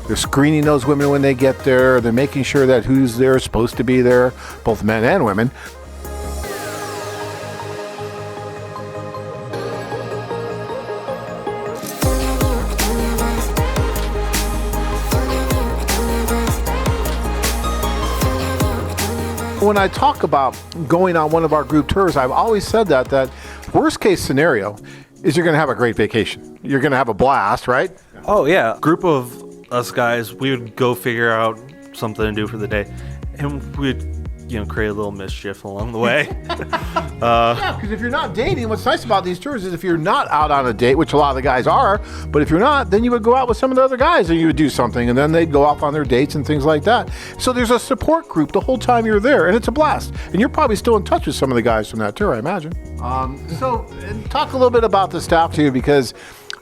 They're screening those women when they get there. They're making sure that who's there is supposed to be there, both men and women. When I talk about going on one of our group tours, I've always said that worst case scenario is you're going to have a great vacation. You're going to have a blast, right? Oh, yeah. Group of us guys, we would go figure out something to do for the day, and we'd, create a little mischief along the way. Yeah, because if you're not dating, what's nice about these tours is if you're not out on a date, which a lot of the guys are, but if you're not, then you would go out with some of the other guys and you would do something, and then they'd go off on their dates and things like that. So there's a support group the whole time you're there, and it's a blast. And you're probably still in touch with some of the guys from that tour, I imagine. So talk a little bit about the staff too, because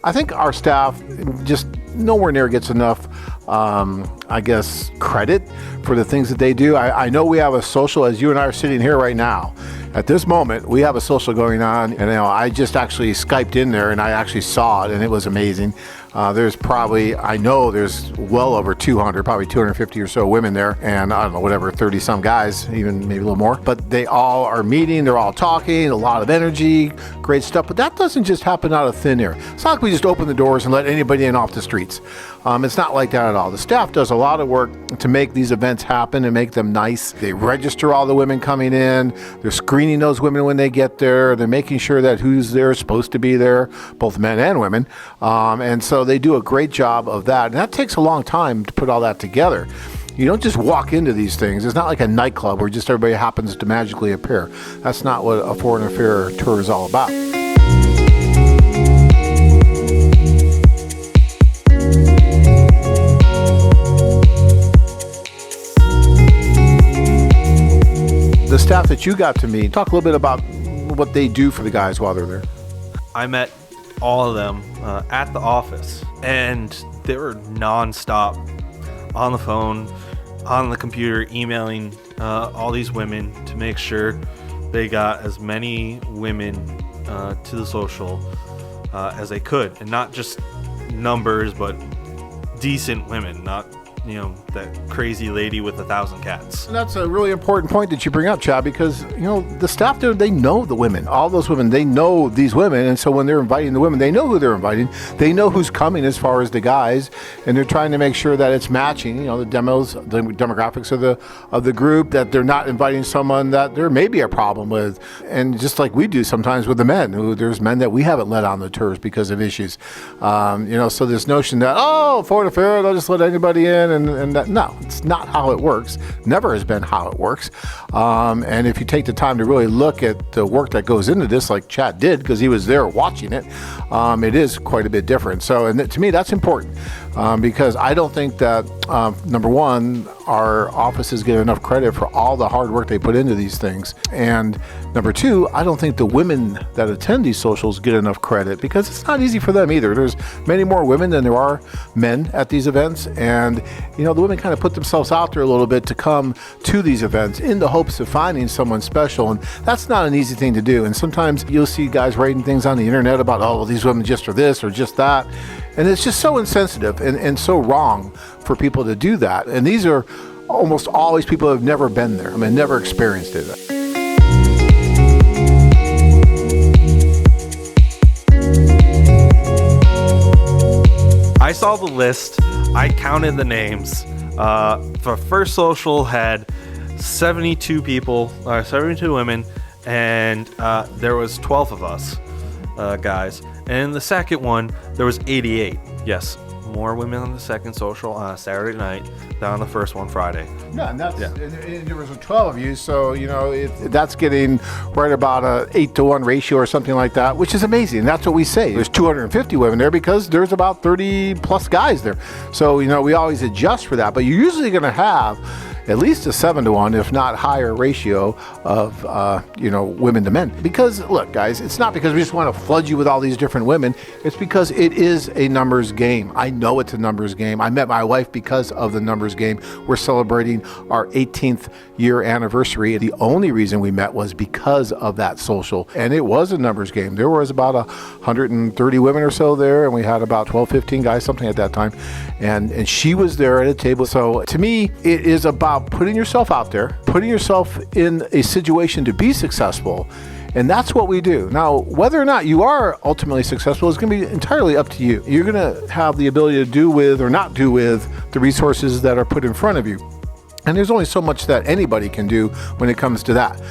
I think our staff just nowhere near gets enough, credit for the things that they do. I know we have a social, as you and I are sitting here right now. At this moment, we have a social going on, and I just actually Skyped in there, and I actually saw it, and it was amazing. There's probably, I know there's well over 200, probably 250 or so women there, and I don't know, whatever, 30 some guys, even maybe a little more. But they all are meeting, they're all talking, a lot of energy, great stuff. But that doesn't just happen out of thin air. It's not like we just open the doors and let anybody in off the streets. It's not like that at all. The staff does a lot of work to make these events happen and make them nice. They register all the women coming in. They're screening those women when they get there. They're making sure that who's there is supposed to be there, both men and women. And so they do a great job of that. And that takes a long time to put all that together. You don't just walk into these things. It's not like a nightclub where just everybody happens to magically appear. That's not what a foreign affair tour is all about. The staff that you got to meet, talk a little bit about what they do for the guys while they're there. I met all of them at the office, and they were nonstop on the phone, on the computer, emailing all these women to make sure they got as many women to the social as they could, and not just numbers, but decent women, not that crazy lady with 1,000 cats. And that's a really important point that you bring up, Chad, because, the staff there, they know the women. All those women, they know these women. And so when they're inviting the women, they know who they're inviting. They know who's coming as far as the guys. And they're trying to make sure that it's matching, the demographics of the group, that they're not inviting someone that there may be a problem with. And just like we do sometimes with the men, there's men that we haven't let on the tours because of issues. So this notion that, foreign affair, they'll just let anybody in. And that, no, it's not how it works. Never has been how it works. And if you take the time to really look at the work that goes into this, like Chad did, because he was there watching it, it is quite a bit different. So, and to me, that's important because I don't think that, number one, our offices get enough credit for all the hard work they put into these things. And number two, I don't think the women that attend these socials get enough credit because it's not easy for them either. There's many more women than there are men at these events. And the women kind of put themselves out there a little bit to come to these events in the hopes of finding someone special. And that's not an easy thing to do. And sometimes you'll see guys writing things on the internet about, these women just are this or just that. And it's just so insensitive and so wrong for people to do that. And these are almost always people who have never been there. Never experienced it. I saw the list. I counted the names. The first social had 72 people, 72 women, and there was 12 of us guys. And in the second one, there was 88. Yes, more women on the second social on a Saturday night than on the first one Friday. Yeah, and there was 12 of you, so that's getting right about a 8-to-1 ratio or something like that, which is amazing. And that's what we say. There's 250 women there because there's about 30 plus guys there. So we always adjust for that, but you're usually going to have at least a 7-to-1, if not higher ratio of, women to men. Because look, guys, it's not because we just want to flood you with all these different women. It's because it is a numbers game. I know it's a numbers game. I met my wife because of the numbers game. We're celebrating our 18th year anniversary. The only reason we met was because of that social. And it was a numbers game. There was about 130 women or so there, and we had about 12, 15 guys, something at that time. And she was there at a table. So to me, it is about putting yourself out there, putting yourself in a situation to be successful. And that's what we do. Now, whether or not you are ultimately successful is going to be entirely up to you. You're going to have the ability to do with or not do with the resources that are put in front of you. And there's only so much that anybody can do when it comes to that.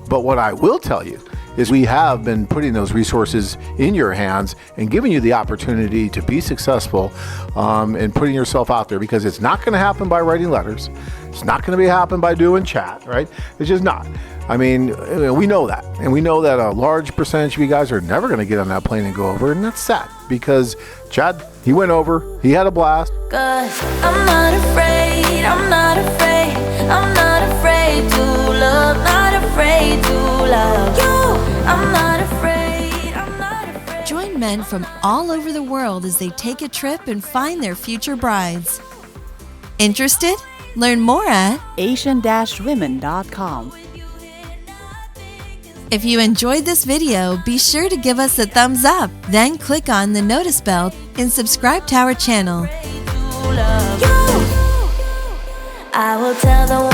But what I will tell you is we have been putting those resources in your hands and giving you the opportunity to be successful and putting yourself out there, because it's not going to happen by writing letters. It's not going to happen by doing chat, right? It's just not. I mean, we know that. And we know that a large percentage of you guys are never going to get on that plane and go over. And that's sad, because Chad, he went over. He had a blast. 'Cause I'm not afraid, I'm not afraid, I'm not afraid to love, not afraid to love you. I'm not afraid, I'm not afraid. Join men from all over the world as they take a trip and find their future brides. Interested? Learn more at Asian-women.com. If you enjoyed this video, be sure to give us a thumbs up, then click on the notice bell and subscribe to our channel. I will tell the